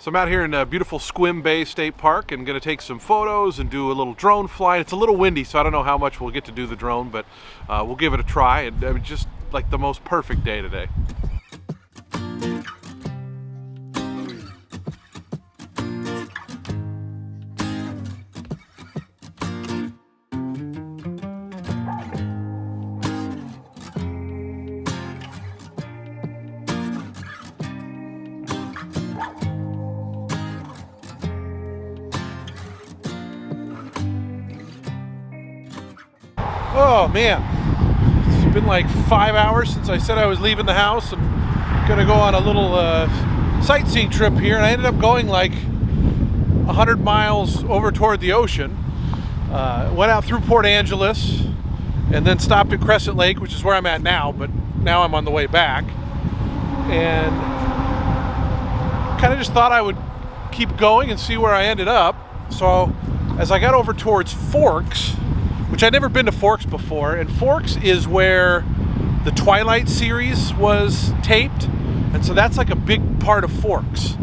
So I'm out here in beautiful Squim Bay State Park and going to take some photos and do a little drone flight. It's a little windy, so I don't know how much we'll get to do the drone, but we'll give it a try. And I mean, just like the most perfect day today. Oh man, it's been like 5 hours since I said I was leaving the house and gonna go on a little sightseeing trip here, and I ended up going like 100 miles over toward the ocean. Went out through Port Angeles and then stopped at Crescent Lake, which is where I'm at now, but now I'm on the way back, and kind of just thought I would keep going and see where I ended up. So as I got over towards Forks, which I'd never been to Forks before, and Forks is where the Twilight series was taped, and so that's like a big part of Forks.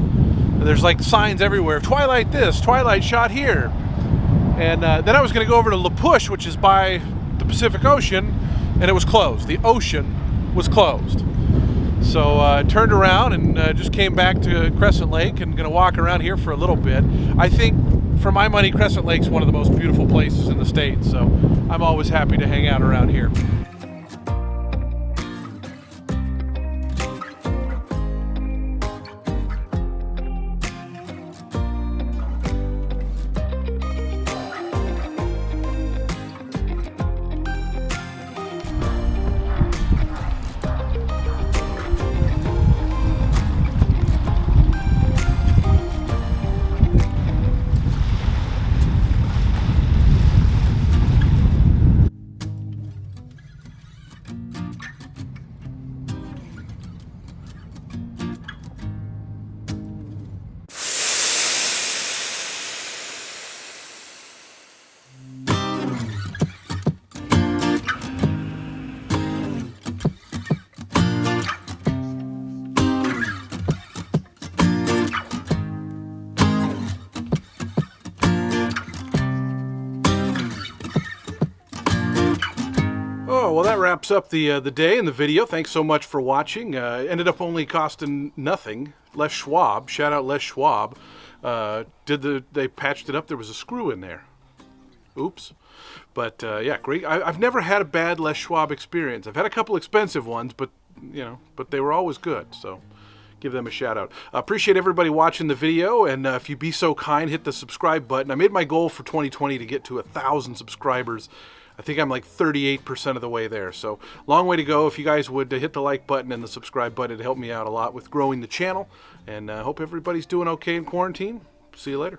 There's like signs everywhere, Twilight this, Twilight shot here. And then I was going to go over to La Push, which is by the Pacific Ocean, and it was closed. The ocean was closed. So I turned around and just came back to Crescent Lake and going to walk around here for a little bit. I think, for my money, Crescent Lake's one of the most beautiful places in the state, so I'm always happy to hang out around here. Oh, well, that wraps up the day and the video. Thanks so much for watching. Ended up only costing nothing. Les Schwab, shout out Les Schwab. They patched it up. There was a screw in there. Oops. But yeah, great. I've never had a bad Les Schwab experience. I've had a couple expensive ones, but but they were always good. So give them a shout out. Appreciate everybody watching the video, and if you'd be so kind, hit the subscribe button. I made my goal for 2020 to get to 1,000 subscribers. I think I'm like 38% of the way there, so long way to go. If you guys would hit the like button and the subscribe button, it'd help me out a lot with growing the channel, and I hope everybody's doing okay in quarantine. See you later.